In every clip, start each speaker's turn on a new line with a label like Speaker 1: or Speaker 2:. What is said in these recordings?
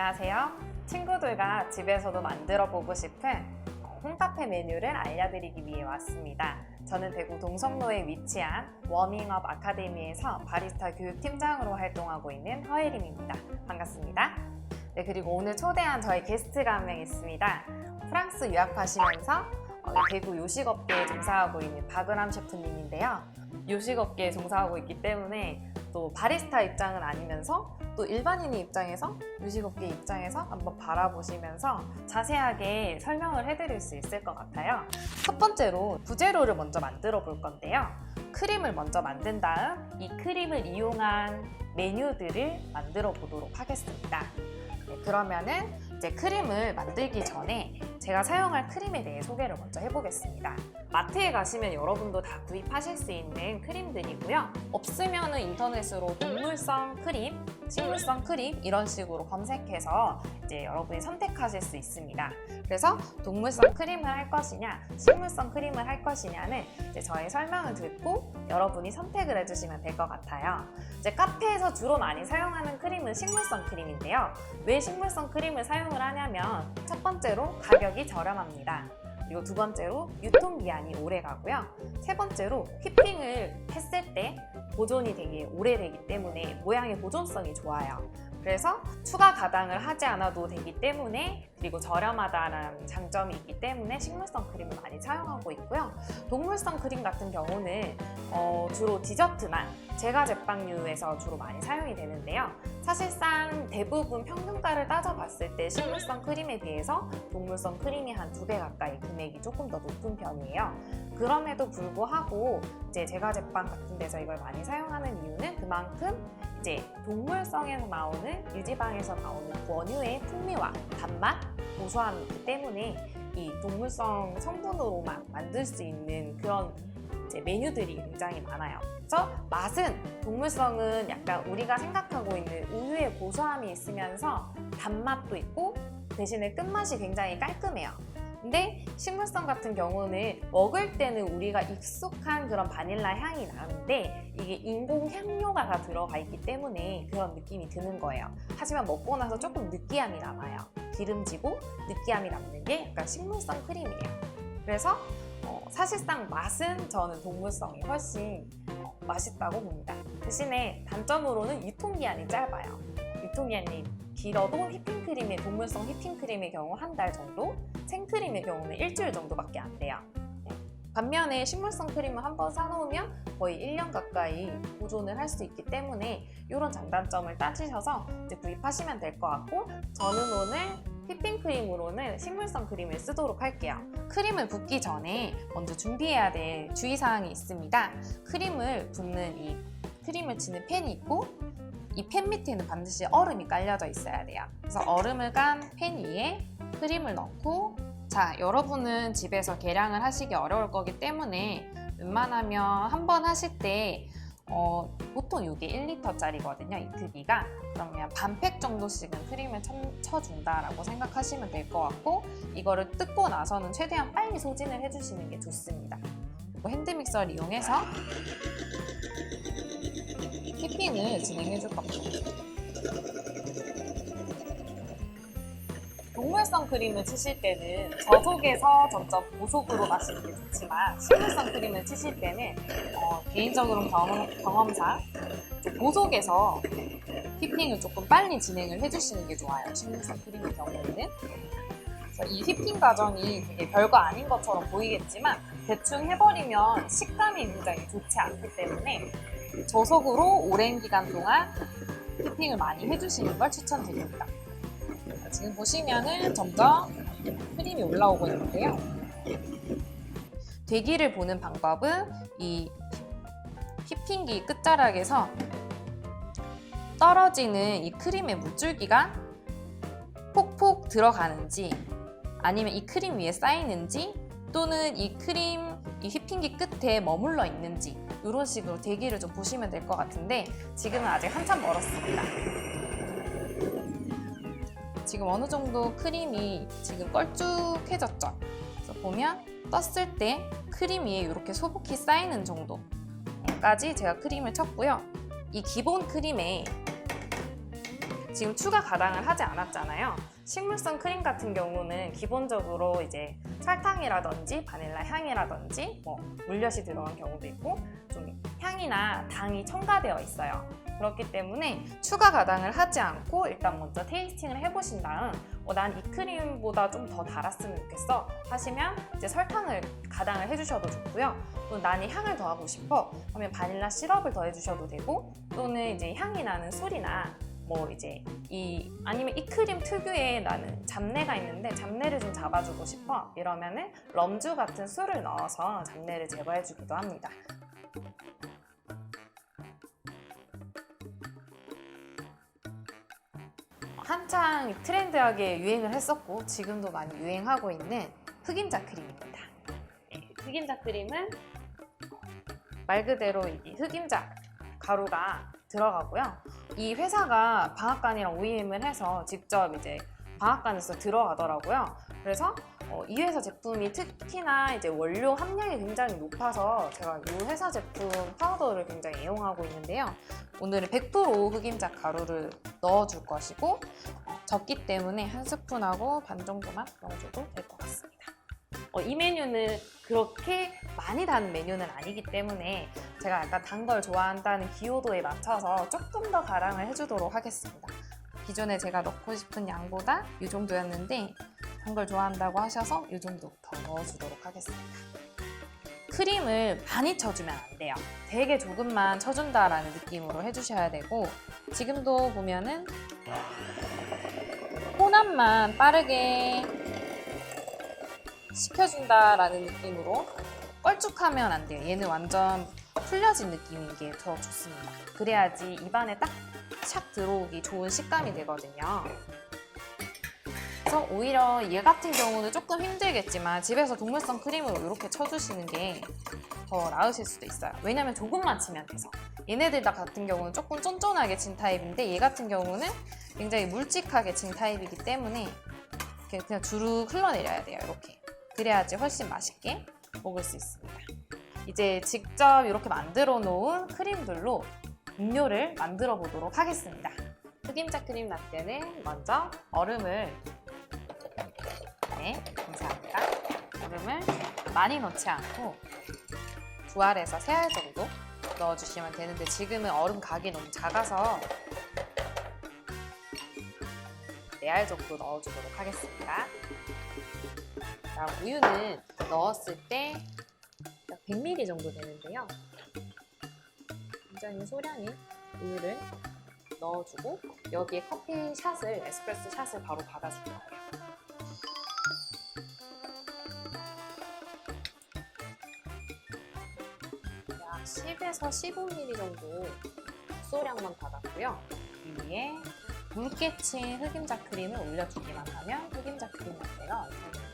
Speaker 1: 안녕하세요. 친구들과 집에서도 만들어 보고 싶은 홈카페 메뉴를 알려드리기 위해 왔습니다. 저는 대구 동성로에 위치한 워밍업 아카데미에서 바리스타 교육팀장으로 활동하고 있는 허예림입니다. 반갑습니다. 네, 그리고 오늘 초대한 저희 게스트가 한 명 있습니다. 프랑스 유학하시면서 대구 요식업계에 종사하고 있는 박은함 셰프님인데요. 요식업계에 종사하고 있기 때문에 또 바리스타 입장은 아니면서 또 일반인의 입장에서 요식업계 입장에서 한번 바라보시면서 자세하게 설명을 해드릴 수 있을 것 같아요. 첫 번째로 부재료를 먼저 만들어 볼 건데요. 크림을 먼저 만든 다음 이 크림을 이용한 메뉴들을 만들어 보도록 하겠습니다. 네, 그러면은 이제 크림을 만들기 전에 제가 사용할 크림에 대해 소개를 먼저 해보겠습니다. 마트에 가시면 여러분도 다 구입하실 수 있는 크림들이고요. 없으면은 인터넷으로 동물성 크림, 식물성 크림 이런 식으로 검색해서 이제 여러분이 선택하실 수 있습니다. 그래서 동물성 크림을 할 것이냐, 식물성 크림을 할 것이냐는 이제 저의 설명을 듣고 여러분이 선택을 해주시면 될 것 같아요. 이제 카페에서 주로 많이 사용하는 크림은 식물성 크림인데요. 왜 식물성 크림을 사용을 하냐면 첫 번째로 가격이 저렴합니다. 그리고 두 번째로 유통기한이 오래 가고요. 세 번째로 휘핑을 했을 때 보존이 되게 오래되기 때문에 모양의 보존성이 좋아요. 그래서 추가 가당을 하지 않아도 되기 때문에, 그리고 저렴하다는 장점이 있기 때문에 식물성 크림을 많이 사용하고 있고요. 동물성 크림 같은 경우는 주로 디저트나 제과 제빵류에서 주로 많이 사용이 되는데요. 사실상 대부분 평균가를 따져봤을 때 식물성 크림에 비해서 동물성 크림이 한 2배 가까이 금액이 조금 더 높은 편이에요. 그럼에도 불구하고 이제 제과 제빵 같은 데서 이걸 많이 사용하는 이유는 그만큼 이제 동물성에서 나오는 유지방에서 나오는 원유의 풍미와 단맛, 고소함이 있기 때문에 이 동물성 성분으로만 만들 수 있는 그런 이제 메뉴들이 굉장히 많아요. 그래서 맛은, 동물성은 약간 우리가 생각하고 있는 우유의 고소함이 있으면서 단맛도 있고 대신에 끝맛이 굉장히 깔끔해요. 근데 식물성 같은 경우는 먹을 때는 우리가 익숙한 그런 바닐라 향이 나는데 이게 인공 향료가 다 들어가 있기 때문에 그런 느낌이 드는 거예요. 하지만 먹고 나서 조금 느끼함이 남아요. 기름지고 느끼함이 남는 게 약간 식물성 크림이에요. 그래서 사실상 맛은 저는 동물성이 훨씬 맛있다고 봅니다. 대신에 단점으로는 유통기한이 짧아요. 유통기한이 길어도 휘핑크림의 동물성 휘핑크림의 경우 한 달 정도, 생크림의 경우는 일주일 정도밖에 안 돼요. 반면에 식물성 크림을 한번 사놓으면 거의 1년 가까이 보존을 할 수 있기 때문에 이런 장단점을 따지셔서 이제 구입하시면 될 것 같고, 저는 오늘 휘핑크림으로는 식물성 크림을 쓰도록 할게요. 크림을 붓기 전에 먼저 준비해야 될 주의사항이 있습니다. 크림을 붓는 이 크림을 치는 팬이 있고 이 팬 밑에는 반드시 얼음이 깔려져 있어야 돼요. 그래서 얼음을 깐 팬 위에 크림을 넣고, 자, 여러분은 집에서 계량을 하시기 어려울 거기 때문에 웬만하면 한 번 하실 때 보통 이게 1리터짜리거든요, 이 크기가. 그러면 반팩 정도씩은 크림을 쳐준다라고 생각하시면 될 것 같고, 이거를 뜯고 나서는 최대한 빨리 소진을 해주시는 게 좋습니다. 그리고 핸드믹서를 이용해서 휘핑을 진행해 줄 겁니다. 동물성 크림을 치실 때는 저속에서 점점 고속으로 마시는 게 좋지만, 식물성 크림을 치실 때는 개인적으로 경험상 고속에서 휘핑을 조금 빨리 진행을 해주시는 게 좋아요. 식물성 크림의 경우에는. 그래서 이 휘핑 과정이 되게 별거 아닌 것처럼 보이겠지만 대충 해버리면 식감이 굉장히 좋지 않기 때문에 저속으로 오랜 기간 동안 휘핑을 많이 해주시는 걸 추천드립니다. 지금 보시면은 점점 크림이 올라오고 있는데요. 되기를 보는 방법은 이 휘핑기 끝자락에서 떨어지는 이 크림의 물줄기가 폭폭 들어가는지, 아니면 이 크림 위에 쌓이는지, 또는 이 휘핑기 끝에 머물러 있는지, 이런 식으로 되기를 좀 보시면 될 것 같은데 지금은 아직 한참 멀었습니다. 지금 어느 정도 크림이 지금 걸쭉해졌죠? 그래서 보면 떴을 때 크림 위에 이렇게 소복히 쌓이는 정도까지 제가 크림을 쳤고요. 이 기본 크림에 지금 추가 가당을 하지 않았잖아요. 식물성 크림 같은 경우는 기본적으로 이제 설탕이라든지 바닐라 향이라든지 뭐 물엿이 들어간 경우도 있고 좀 향이나 당이 첨가되어 있어요. 그렇기 때문에 추가 가당을 하지 않고 일단 먼저 테이스팅을 해보신 다음 난 이 크림보다 좀 더 달았으면 좋겠어 하시면 이제 설탕을 가당을 해주셔도 좋고요. 또 난 이 향을 더하고 싶어 하면 바닐라 시럽을 더해주셔도 되고 또는 이제 향이 나는 술이나 뭐 이제 아니면 이 크림 특유의 나는 잡내가 있는데 잡내를 좀 잡아주고 싶어 이러면은 럼주 같은 술을 넣어서 잡내를 제거해주기도 합니다. 한창 트렌드하게 유행을 했었고 지금도 많이 유행하고 있는 흑임자 크림입니다. 흑임자 크림은 말 그대로 이 흑임자 가루가 들어가고요. 이 회사가 방앗간이랑 OEM을 해서 직접 이제 방앗간에서 들어가더라고요. 그래서 이 회사 제품이 특히나 이제 원료 함량이 굉장히 높아서 제가 이 회사 제품 파우더를 굉장히 애용하고 있는데요. 오늘은 100% 흑임자 가루를 넣어줄 것이고 적기 때문에 한 스푼하고 반 정도만 넣어줘도 될 것 같습니다. 이 메뉴는 그렇게 많이 단 메뉴는 아니기 때문에 제가 약간 단 걸 좋아한다는 기호도에 맞춰서 조금 더 가량을 해주도록 하겠습니다. 기존에 제가 넣고 싶은 양보다 이 정도였는데 단 걸 좋아한다고 하셔서 이 정도 더 넣어주도록 하겠습니다. 크림을 많이 쳐주면 안 돼요. 되게 조금만 쳐준다라는 느낌으로 해주셔야 되고 지금도 보면은 혼합만 빠르게 식혀준다라는 느낌으로 껄쭉하면 안 돼요. 얘는 완전 풀려진 느낌인 게 더 좋습니다. 그래야지 입안에 딱 샥 들어오기 좋은 식감이 되거든요. 그래서 오히려 얘 같은 경우는 조금 힘들겠지만 집에서 동물성 크림으로 이렇게 쳐주시는 게 더 나으실 수도 있어요. 왜냐면 조금만 치면 돼서. 얘네들 다 같은 경우는 조금 쫀쫀하게 진 타입인데 얘 같은 경우는 굉장히 묽직하게 진 타입이기 때문에 그냥 주르륵 흘러내려야 돼요. 이렇게. 그래야지 훨씬 맛있게 먹을 수 있습니다. 이제 직접 이렇게 만들어 놓은 크림들로 음료를 만들어 보도록 하겠습니다. 흑임자 크림 라떼는 먼저 얼음을 감사합니다. 얼음을 많이 넣지 않고 2알에서 3알 정도 넣어주시면 되는데 지금은 얼음 각이 너무 작아서 4알 정도 넣어주도록 하겠습니다. 자, 우유는 넣었을 때 100ml 정도 되는데요. 굉장히 소량의 우유를 넣어주고 여기에 커피 샷을, 에스프레소 샷을 바로 받아줄 거예요. 약 10에서 15ml 정도 소량만 받았고요. 위에 묽게 친 흑임자 크림을 올려주기만 하면 흑임자 크림 라떼가 완성됩니다.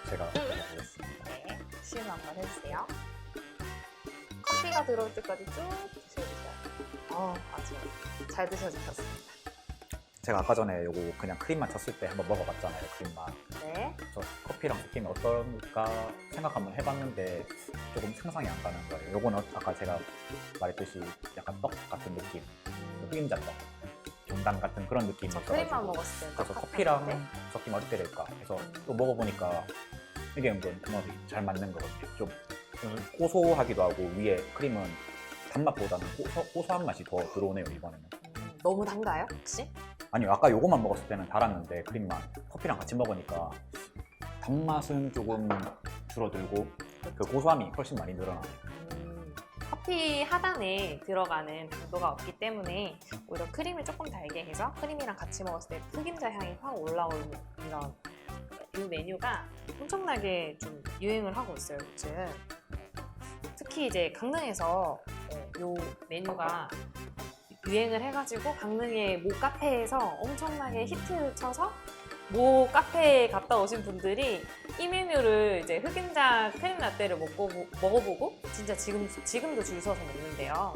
Speaker 2: 제가 해보겠습니다.
Speaker 1: 네, 시음 한번 해주세요. 커피가 들어올 때까지 쭉 드셔주세요. 아주 잘 드셔주셨습니다.
Speaker 2: 제가 아까 전에 요거 그냥 크림만 쳤을 때 한번 먹어봤잖아요, 크림만.
Speaker 1: 네.
Speaker 2: 저 커피랑 섞이면 어떨까 생각 한번 해봤는데 조금 상상이 안 가는 거예요. 요거는 아까 제가 말했듯이 약간 떡 같은 느낌, 흑임자 떡, 경단 같은 그런 느낌이
Speaker 1: 저
Speaker 2: 있어가지고
Speaker 1: 크림만 먹었을 때
Speaker 2: 그래서 커피랑 섞이면 어떻게 될까 해서 또 먹어보니까 이게 은근 궁합이 잘 맞는 거거든요. 좀 고소하기도 하고 위에 크림은 단맛보다는 고소한 맛이 더 들어오네요, 이번에는.
Speaker 1: 너무 단가요, 혹시?
Speaker 2: 아니요, 아까 요거만 먹었을 때는 달았는데 크림만 커피랑 같이 먹으니까 단맛은 조금 줄어들고 그 고소함이 훨씬 많이 늘어나요.
Speaker 1: 커피 하단에 들어가는 당도가 없기 때문에 오히려 크림을 조금 달게 해서 크림이랑 같이 먹었을 때 흑임자 향이 확 올라오는 이런 이 메뉴가 엄청나게 좀 유행을 하고 있어요, 요즘. 특히 이제 강릉에서 이 메뉴가 유행을 해가지고 강릉의 모 카페에서 엄청나게 히트를 쳐서 모 카페에 갔다 오신 분들이 이 메뉴를 이제 흑임자 크림 라떼를 먹어보고 진짜 지금도 줄 서서 먹는데요.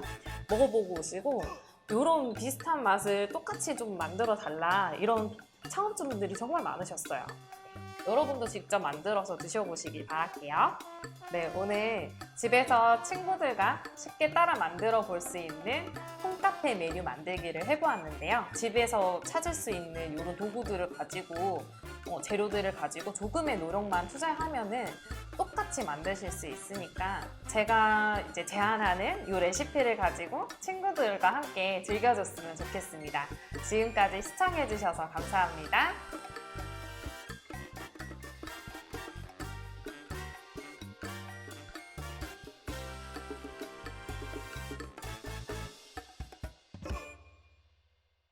Speaker 1: 먹어보고 오시고 이런 비슷한 맛을 똑같이 좀 만들어 달라 이런 창업주분들이 정말 많으셨어요. 여러분도 직접 만들어서 드셔보시길 바랄게요. 네, 오늘 집에서 친구들과 쉽게 따라 만들어 볼 수 있는 홈카페 메뉴 만들기를 해보았는데요. 집에서 찾을 수 있는 이런 도구들을 가지고 재료들을 가지고 조금의 노력만 투자하면은 똑같이 만드실 수 있으니까 제가 이제 제안하는 이 레시피를 가지고 친구들과 함께 즐겨줬으면 좋겠습니다. 지금까지 시청해주셔서 감사합니다.